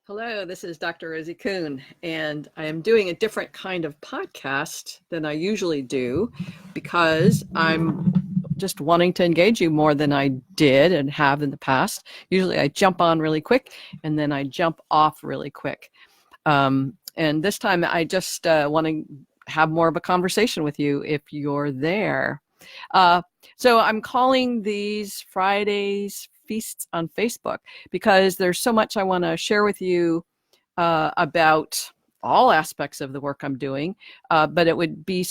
Hello, this is Dr. Rosie Kuhn, and I am doing a different kind of podcast than I usually do because I'm just wanting to engage you more than I did and have in the past. Usually I jump on really quick and then I jump off really quick. And this time I just want to have more of a conversation with you if you're there. So I'm calling these Fridays Feasts on Facebook because there's so much I want to share with you about all aspects of the work I'm doing, but it would be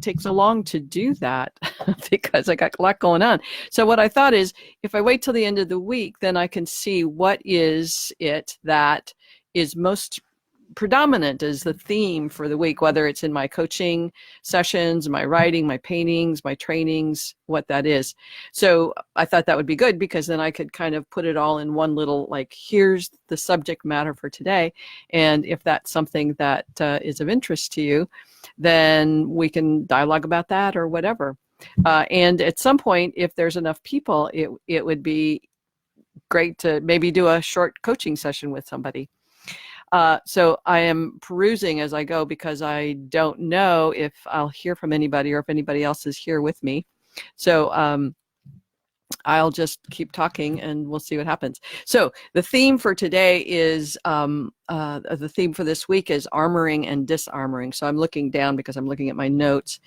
take so long to do that because I got a lot going on. So what I thought is if I wait till the end of the week, then I can see what is it that is most predominant as the theme for the week, whether it's in my coaching sessions, my writing, my paintings, my trainings, what that is. So I thought that would be good because then I could kind of put it all in one little, like, here's the subject matter for today. And if that's something that is of interest to you, then we can dialogue about that or whatever. And at some point, if there's enough people, it would be great to maybe do a short coaching session with somebody. So I am perusing as I go because I don't know if I'll hear from anybody or if anybody else is here with me. So I'll just keep talking and we'll see what happens. So the theme for today is, the theme for this week is armoring and disarmoring. So I'm looking down because I'm looking at my notes.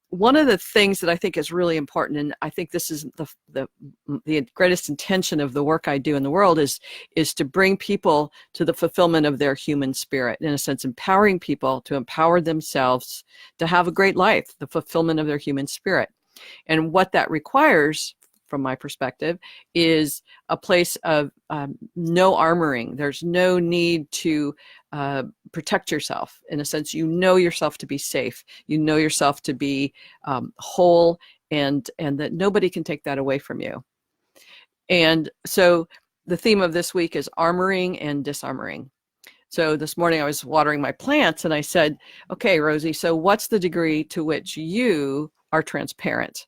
One of the things that I think is really important, and I think this is the greatest intention of the work I do in the world, is to bring people to the fulfillment of their human spirit. In a sense, empowering people to empower themselves to have a great life, the fulfillment of their human spirit. And what that requires, from my perspective, is a place of no armoring. There's no need to protect yourself. In a sense, you know yourself to be safe. You know yourself to be whole, and that nobody can take that away from you. And so the theme of this week is armoring and disarmoring. So this morning I was watering my plants and I said, okay, Rosie, so what's the degree to which you are transparent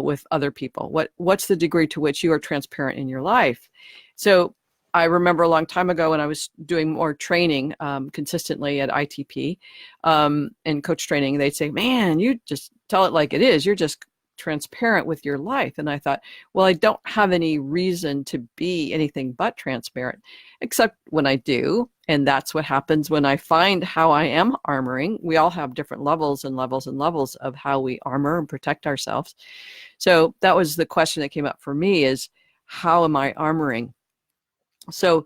with other people? What's the degree to which you are transparent in your life? So I remember a long time ago when I was doing more training consistently at ITP and coach training, they'd say, man, you just tell it like it is. You're just transparent with your life. And I thought, well, I don't have any reason to be anything but transparent, except when I do. And that's what happens when I find how I am armoring. We all have different levels and levels and levels of how we armor and protect ourselves. So that was the question that came up for me, is how am I armoring? So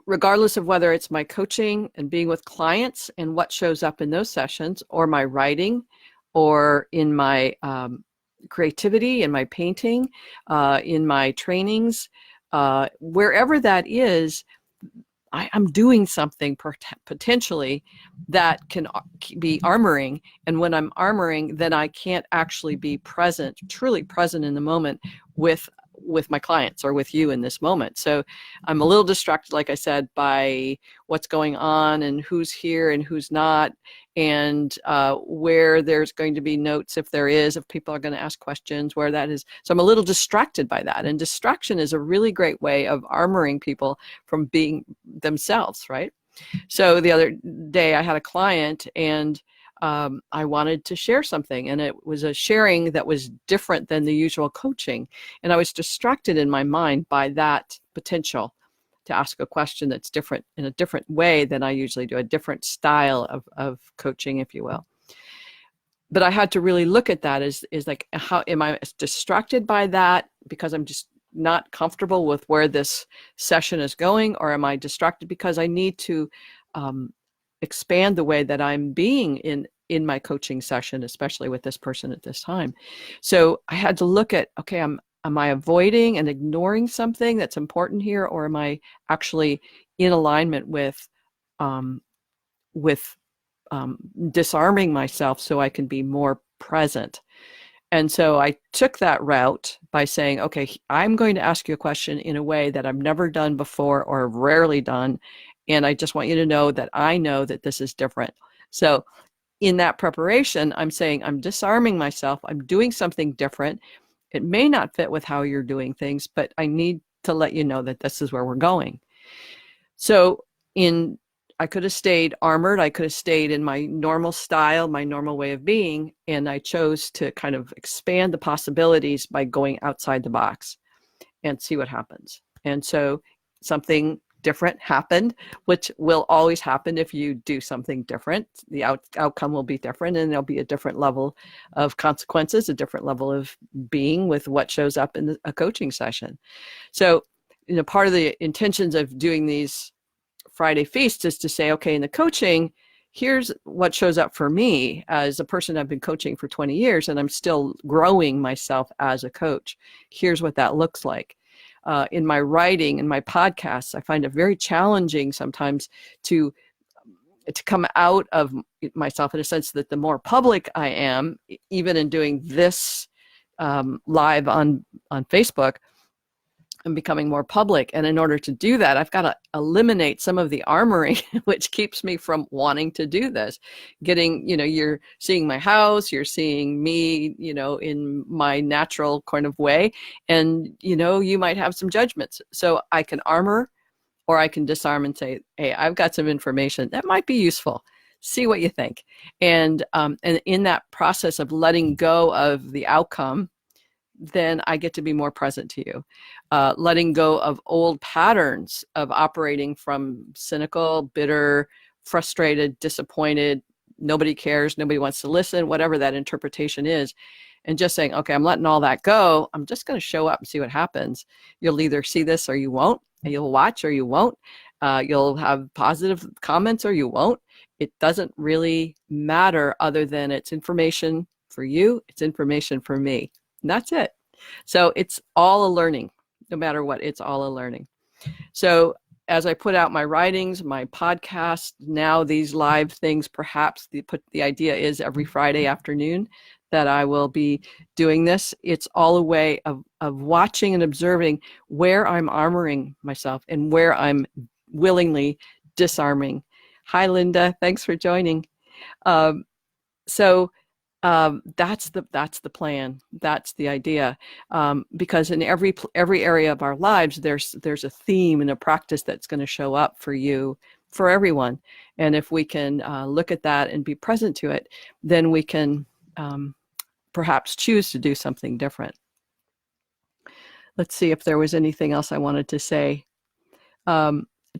regardless of whether it's my coaching and being with clients and what shows up in those sessions, or my writing, or in my creativity, in my painting, in my trainings, wherever that is, I'm doing something potentially that can be armoring. And when I'm armoring, then I can't actually be present, truly present in the moment with my clients or with you in this moment. So I'm a little distracted, like I said, by what's going on and who's here and who's not, and where there's going to be notes, if people are going to ask questions, where that is. So I'm a little distracted by that. And distraction is a really great way of armoring people from being themselves, right? So the other day I had a client and I wanted to share something, and it was a sharing that was different than the usual coaching. And I was distracted in my mind by that potential to ask a question that's different, in a different way than I usually do, a different style of coaching, if you will. But I had to really look at that as like, how am I distracted by that because I'm just not comfortable with where this session is going, or am I distracted because I need to expand the way that I'm being in my coaching session, especially with this person at this time? So I had to look at, okay, am I avoiding and ignoring something that's important here, or am I actually in alignment with disarming myself so I can be more present? And so I took that route by saying, okay, I'm going to ask you a question in a way that I've never done before or rarely done. And I just want you to know that I know that this is different. So in that preparation, I'm saying I'm disarming myself. I'm doing something different. It may not fit with how you're doing things, but I need to let you know that this is where we're going. So I could have stayed armored. I could have stayed in my normal style, my normal way of being. And I chose to kind of expand the possibilities by going outside the box and see what happens. And so something different happened, which will always happen if you do something different. The outcome will be different, and there'll be a different level of consequences, a different level of being with what shows up in a coaching session. So, part of the intentions of doing these Friday feasts is to say, okay, in the coaching, here's what shows up for me as a person. I've been coaching for 20 years and I'm still growing myself as a coach. Here's what that looks like. In my writing and my podcasts, I find it very challenging sometimes to come out of myself, in a sense that the more public I am, even in doing this live on Facebook, I'm becoming more public. And in order to do that, I've got to eliminate some of the armoring, which keeps me from wanting to do this. You're seeing my house, you're seeing me, in my natural kind of way. And, you might have some judgments. So I can armor, or I can disarm and say, hey, I've got some information that might be useful. See what you think. And in that process of letting go of the outcome, then I get to be more present to you. Letting go of old patterns of operating from cynical, bitter, frustrated, disappointed, nobody cares, nobody wants to listen, whatever that interpretation is. And just saying, okay, I'm letting all that go. I'm just going to show up and see what happens. You'll either see this or you won't. You'll watch or you won't. You'll have positive comments or you won't. It doesn't really matter, other than it's information for you. It's information for me. And that's it. So it's all a learning, no matter what, it's all a learning. So as I put out my writings, my podcast, now these live things, perhaps the idea is every Friday afternoon that I will be doing this. It's all a way of watching and observing where I'm armoring myself and where I'm willingly disarming. Hi, Linda. Thanks for joining. That's the plan. That's the idea. Because in every area of our lives, there's a theme and a practice that's going to show up for you, for everyone. And if we can look at that and be present to it, then we can perhaps choose to do something different. Let's see if there was anything else I wanted to say.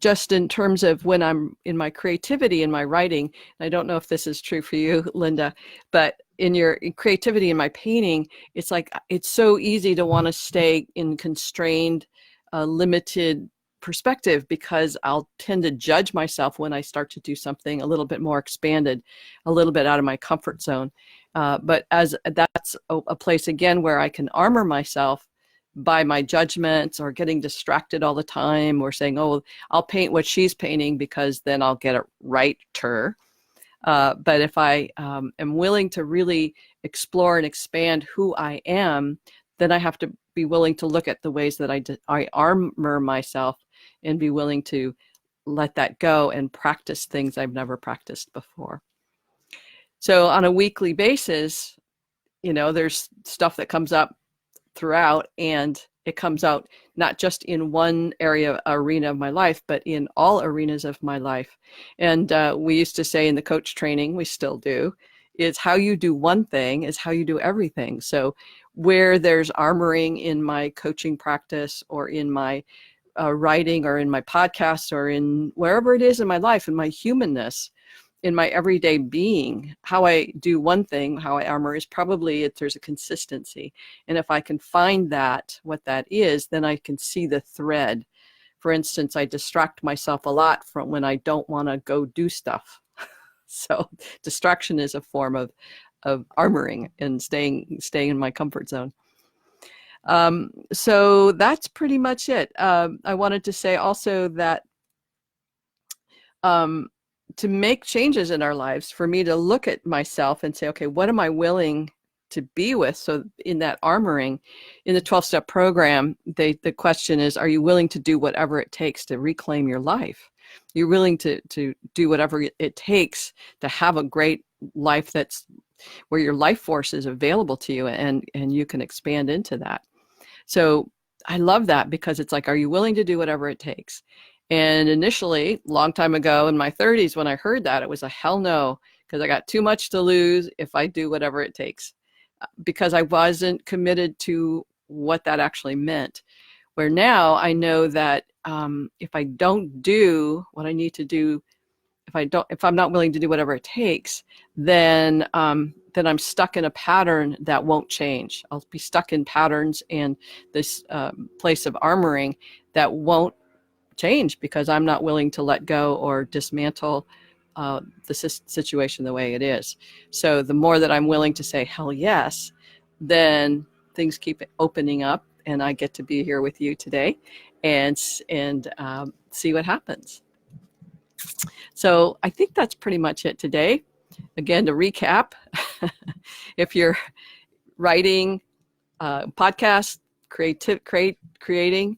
Just in terms of when I'm in my creativity in my writing, I don't know if this is true for you, Linda, but in your creativity in my painting, it's like it's so easy to want to stay in constrained, limited perspective, because I'll tend to judge myself when I start to do something a little bit more expanded, a little bit out of my comfort zone. But as that's a place again where I can armor myself by my judgments, or getting distracted all the time, or saying, oh, I'll paint what she's painting because then I'll get it right-er. But if I am willing to really explore and expand who I am, then I have to be willing to look at the ways that I armor myself, and be willing to let that go and practice things I've never practiced before. So on a weekly basis, there's stuff that comes up throughout, and it comes out not just in one arena of my life, but in all arenas of my life. And we used to say in the coach training, we still do, is how you do one thing is how you do everything. So where there's armoring in my coaching practice, or in my writing, or in my podcast, or in wherever it is in my life, in my humanness, in my everyday being, how I do one thing, how I armor, is probably there's a consistency. And if I can find what that is, then I can see the thread. For instance, I distract myself a lot from when I don't want to go do stuff. So distraction is a form of armoring and staying in my comfort zone. So that's pretty much it. I wanted to say also that to make changes in our lives, for me to look at myself and say, okay, what am I willing to be with? So in that armoring, in the 12-step program, the question is, are you willing to do whatever it takes to reclaim your life? You're willing to do whatever it takes to have a great life that's where your life force is available to you, and you can expand into that. So I love that, because it's like, are you willing to do whatever it takes? And initially, long time ago in my 30s, when I heard that, it was a hell no, because I got too much to lose if I do whatever it takes, because I wasn't committed to what that actually meant. Where now I know that if I don't do what I need to do, if I'm not willing to do whatever it takes, then I'm stuck in a pattern that won't change. I'll be stuck in patterns and this place of armoring that won't change because I'm not willing to let go or dismantle the situation the way it is. So the more that I'm willing to say hell yes, then things keep opening up, and I get to be here with you today and see what happens. So I think that's pretty much it today. Again, to recap, if you're writing podcasts, creating,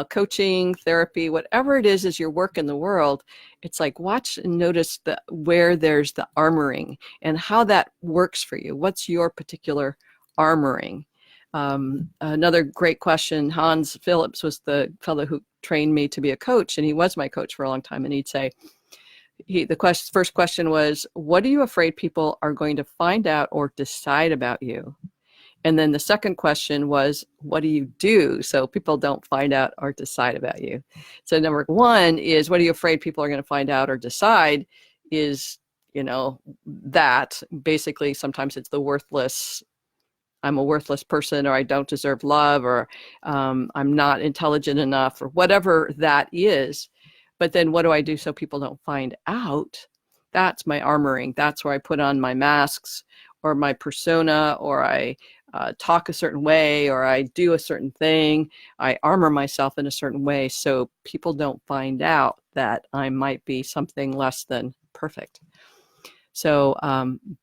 coaching, therapy, whatever it is your work in the world, it's like watch and notice where there's the armoring and how that works for you. What's your particular armoring? Another great question, Hans Phillips was the fellow who trained me to be a coach, and he was my coach for a long time, and he'd say, first question was, what are you afraid people are going to find out or decide about you? And then the second question was, what do you do so people don't find out or decide about you? So number one is, what are you afraid people are going to find out or decide is, that basically sometimes it's the worthless, I'm a worthless person, or I don't deserve love, or I'm not intelligent enough, or whatever that is. But then what do I do so people don't find out? That's my armoring. That's where I put on my masks or my persona, or I talk a certain way, or I do a certain thing. I armor myself in a certain way so people don't find out that I might be something less than perfect. So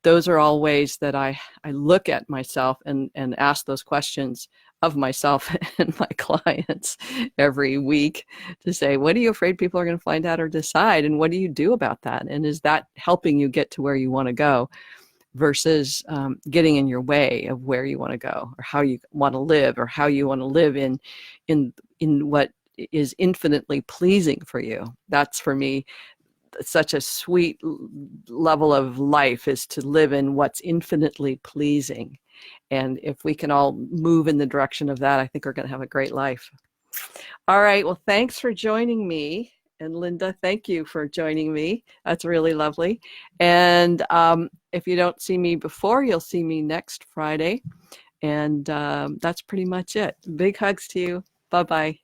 those are all ways that I look at myself and ask those questions of myself and my clients every week to say, what are you afraid people are going to find out or decide? And what do you do about that? And is that helping you get to where you want to go versus getting in your way of where you want to go, or how you want to live, or how you want to live in what is infinitely pleasing for you? That's, for me, such a sweet level of life, is to live in what's infinitely pleasing. And if we can all move in the direction of that, I think we're going to have a great life. All right. Well, thanks for joining me. And Linda, thank you for joining me. That's really lovely. And if you don't see me before, you'll see me next Friday. And that's pretty much it. Big hugs to you. Bye-bye.